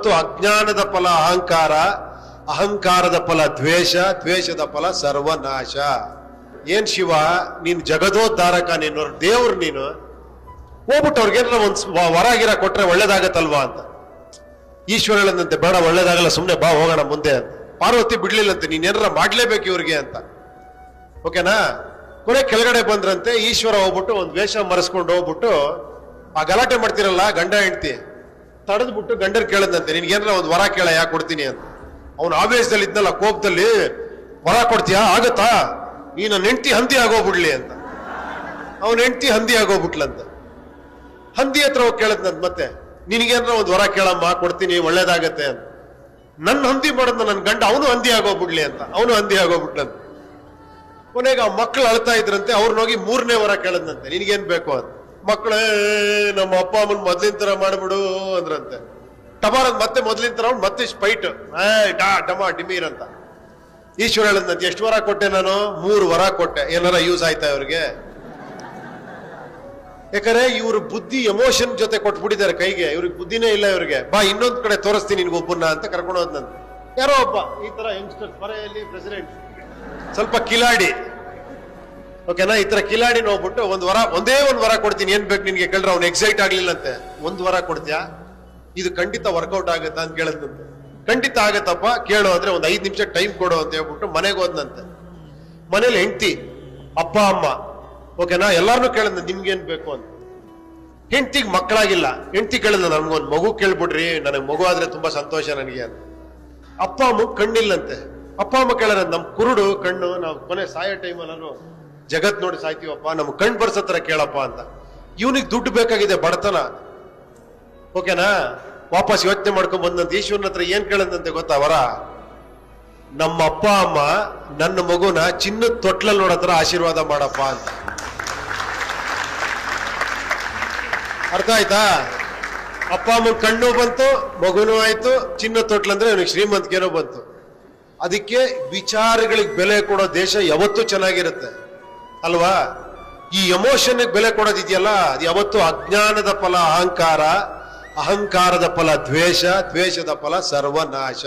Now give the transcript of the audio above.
ಯಾವತ್ತು ಅಜ್ಞಾನದ ಫಲ ಅಹಂಕಾರ, ಅಹಂಕಾರದ ಫಲ ದ್ವೇಷ, ದ್ವೇಷದ ಫಲ ಸರ್ವನಾಶ. ಏನ್ ಶಿವ ನೀನ್ ಜಗದೋದ್ಧಾರಕ, ನೀನು ದೇವ್ರು, ನೀನು ಹೋಗ್ಬಿಟ್ಟು ಅವ್ರಿಗೇನಾರ ಒಂದ್ ವರಾಗಿರ ಕೊಟ್ರೆ ಒಳ್ಳೇದಾಗತ್ತಲ್ವಾ ಅಂತ. ಈಶ್ವರ ಹೇಳದಂತೆ ಬೇಡ ಒಳ್ಳೇದಾಗಲ್ಲ ಸುಮ್ನೆ ಬಾ ಹೋಗೋಣ ಮುಂದೆ ಅಂತ. ಪಾರ್ವತಿ ಬಿಡ್ಲಿಲ್ಲಂತೆ ನೀನೇನಾರ ಮಾಡ್ಲೇಬೇಕು ಇವ್ರಿಗೆ ಅಂತ. ಓಕೆನಾ? ಕೊನೆ ಕೆಳಗಡೆ ಬಂದ್ರಂತೆ. ಈಶ್ವರ ಹೋಗ್ಬಿಟ್ಟು ಒಂದ್ ವೇಷ ಮರೆಸ್ಕೊಂಡು ಹೋಗ್ಬಿಟ್ಟು ಆ ಗಲಾಟೆ ಮಾಡ್ತಿರಲ್ಲ ಗಂಡ ಹೆಂಡ್ತಿ, ತಡೆದ್ಬಿಟ್ಟು ಗಂಡರ್ ಕೇಳದಂತೆ ನಿನ್ಗೇನಾರ ಒಂದ್ ವರ ಕೇಳ ಯಾಕೆ ಕೊಡ್ತೀನಿ ಅಂತ. ಅವನು ಆವೇಶದಲ್ಲಿ ಇದ್ನಲ್ಲ, ಕೋಪದಲ್ಲಿ ವರ ಕೊಡ್ತೀಯಾ ಆಗತ್ತಾ, ಈ ನನ್ನ ಹೆಂಡ್ತಿ ಹಂದಿ ಆಗೋಗ್ಬಿಡ್ಲಿ ಅಂತ. ಅವನ ಹೆಂಡ್ತಿ ಹಂದಿ ಆಗೋಗ್ಬಿಟ್ಲಂತ. ಹಂದಿ ಹತ್ರ ಹೋಗಿ ಕೇಳದ್ನಂತ ಮತ್ತೆ ನಿನ್ಗೇನಾರ ಒಂದ್ ವರ ಕೇಳಮ್ಮ ಕೊಡ್ತೀನಿ ಒಳ್ಳೇದಾಗತ್ತೆ ಅಂತ. ನನ್ನ ಹಂದಿ ಮಾಡೋದ್ನ ನನ್ನ ಗಂಡ ಅವನು ಹಂದಿ ಆಗೋಗ್ಬಿಡ್ಲಿ ಅಂತ. ಅವನು ಹಂದಿ ಆಗೋಗ್ಬಿಟ್ಲಂತ. ಕೊನೆಗೆ ಆ ಮಕ್ಳು ಅಳ್ತಾ ಇದ್ರಂತೆ. ಅವ್ರನ್ನೋಗಿ 3ನೇ ವರ ಕೇಳದ್ನಂತೆ ನಿನ್ಗೇನ್ ಬೇಕು ಅಂತ. ಮಕ್ಕಳೇ ನಮ್ಮ ಅಪ್ಪ ಅಮ್ಮನ್ ಮೊದ್ಲಿನ ತರ ಮಾಡ್ಬಿಡು ಅಂದ್ರಂತೆ. ಟಮಾರದ್ ಮತ್ತೆ ಮೊದ್ಲಿನ ತರ ಮತ್ತೆ ಸ್ಪೈಟ್ ಡಮಾ ಡಿಮೀರ್ ಅಂತ. ಈಶ್ವರ ಹೇಳದ್ನಂತೆ ಎಷ್ಟು ವರ ಕೊಟ್ಟೆ ನಾನು? 3 ವರ ಕೊಟ್ಟೆ. ಏನಾರ ಯೂಸ್ ಆಯ್ತಾ ಇವ್ರಿಗೆ? ಯಾಕಂದ್ರೆ ಇವ್ರ ಬುದ್ಧಿ ಎಮೋಷನ್ ಜೊತೆ ಕೊಟ್ಬಿಟ್ಟಿದ್ದಾರೆ ಕೈಗೆ. ಇವ್ರಿಗೆ ಬುದ್ಧಿನೇ ಇಲ್ಲ ಇವ್ರಿಗೆ. ಬಾ ಇನ್ನೊಂದ್ ಕಡೆ ತೋರಿಸ್ತೀನಿ ನಿನ್ಗೊಬ್ಬನ್ನ ಅಂತ ಕರ್ಕೊಂಡು ಹೋದ್ನಂತೆ. ಯಾರೋ ಒಬ್ಬ ಈ ತರ ಯಂಗ್ಸ್ಟರ್ ಪರೆಯಲ್ಲಿ ಪ್ರೆಸಿಡೆಂಟ್ ಸ್ವಲ್ಪ ಕಿಲಾಡಿ, ಓಕೆನಾ, ಈ ತರ ಕಿಲಾಡಿ ನೋಡ್ಬಿಟ್ಟು ಒಂದೇ ಒಂದ್ ವರ ಕೊಡ್ತೀನಿ ಏನ್ ಬೇಕು ನಿನ್ಗೆ ಕೇಳ್ರೆ ಅವ್ನು ಎಕ್ಸೈಟ್ ಆಗ್ಲಿಲ್ಲಂತೆ. 1 ವರ ಕೊಡ್ತೀಯಾ, ಇದು ಖಂಡಿತ ವರ್ಕೌಟ್ ಆಗತ್ತಾ ಅಂತ ಕೇಳದ್ನಂತೆ. ಖಂಡಿತ ಆಗತ್ತಪ್ಪ ಕೇಳು ಅಂದ್ರೆ ಒಂದ್ 5 ನಿಮಿಷ ಟೈಮ್ ಕೊಡು ಅಂತ ಹೇಳ್ಬಿಟ್ಟು ಮನೆಗೆ ಹೋದ್ನಂತೆ. ಮನೇಲಿ ಹೆಂಡತಿ ಅಪ್ಪ ಅಮ್ಮ, ಓಕೆನಾ, ಎಲ್ಲಾರನು ಕೇಳದ್ನ ನಿಮ್ಗೇನ್ ಬೇಕು ಅಂತ. ಹೆಂಡತಿಗೆ ಮಕ್ಕಳಾಗಿಲ್ಲ. ಹೆಂಡತಿ ಕೇಳಿದ ನನ್ಗೊಂದ್ ಮಗು ಕೇಳ್ಬಿಡ್ರಿ, ನನಗೆ ಮಗು ಆದ್ರೆ ತುಂಬಾ ಸಂತೋಷ ನನಗೆ ಅಂತ. ಅಪ್ಪ ಅಮ್ಮ ಕಣ್ಣಿಲ್ಲಂತೆ. ಅಪ್ಪ ಅಮ್ಮ ಕೇಳಾರ ನಮ್ ಕುರುಡು ಕಣ್ಣು, ನಾವು ಕೊನೆ ಸಾಯೋ ಟೈಮಲ್ಲೂ ಜಗತ್ ನೋಡಿ ಸಾಯ್ತೀವಪ್ಪ, ನಮ್ಗೆ ಕಣ್ ಬರ್ಸತ್ರ ಕೇಳಪ್ಪ ಅಂತ. ಇವನಿಗೆ ದುಡ್ಡು ಬೇಕಾಗಿದೆ, ಬಡತನ, ಓಕೆನಾ. ವಾಪಸ್ ಯೋಚನೆ ಮಾಡ್ಕೊಂಡ್ ಬಂದಂತ ಈಶ್ವರನ ಹತ್ರ ಏನ್ ಕೇಳದಂತೆ ಗೊತ್ತಾ ವರ? ನಮ್ಮ ಅಪ್ಪ ಅಮ್ಮ ನನ್ನ ಮಗುನ ಚಿನ್ನದ ತೊಟ್ಲಲ್ಲಿ ನೋಡತ್ರ ಆಶೀರ್ವಾದ ಮಾಡಪ್ಪ ಅಂತ. ಅರ್ಥ ಆಯ್ತಾ? ಅಪ್ಪ ಅಮ್ಮನ ಕಣ್ಣು ಬಂತು, ಮಗುನೂ ಆಯ್ತು, ಚಿನ್ನದ ತೊಟ್ಲಂದ್ರೆ ಅವನಿಗೆ ಶ್ರೀಮಂತಿಕೆನೂ ಬಂತು. ಅದಕ್ಕೆ ವಿಚಾರಗಳಿಗೆ ಬೆಲೆ ಕೊಡೋ ದೇಶ ಯಾವತ್ತೂ ಚೆನ್ನಾಗಿರುತ್ತೆ ಅಲ್ವಾ? ಈ ಎಮೋಷನ್ ಬೆಲೆ ಕೊಡೋದಿದೆಯಲ್ಲ, ಅದು ಯಾವತ್ತೂ ಅಜ್ಞಾನದ ಫಲ ಅಹಂಕಾರ, ಅಹಂಕಾರದ ಫಲ ದ್ವೇಷ, ದ್ವೇಷದ ಫಲ ಸರ್ವನಾಶ.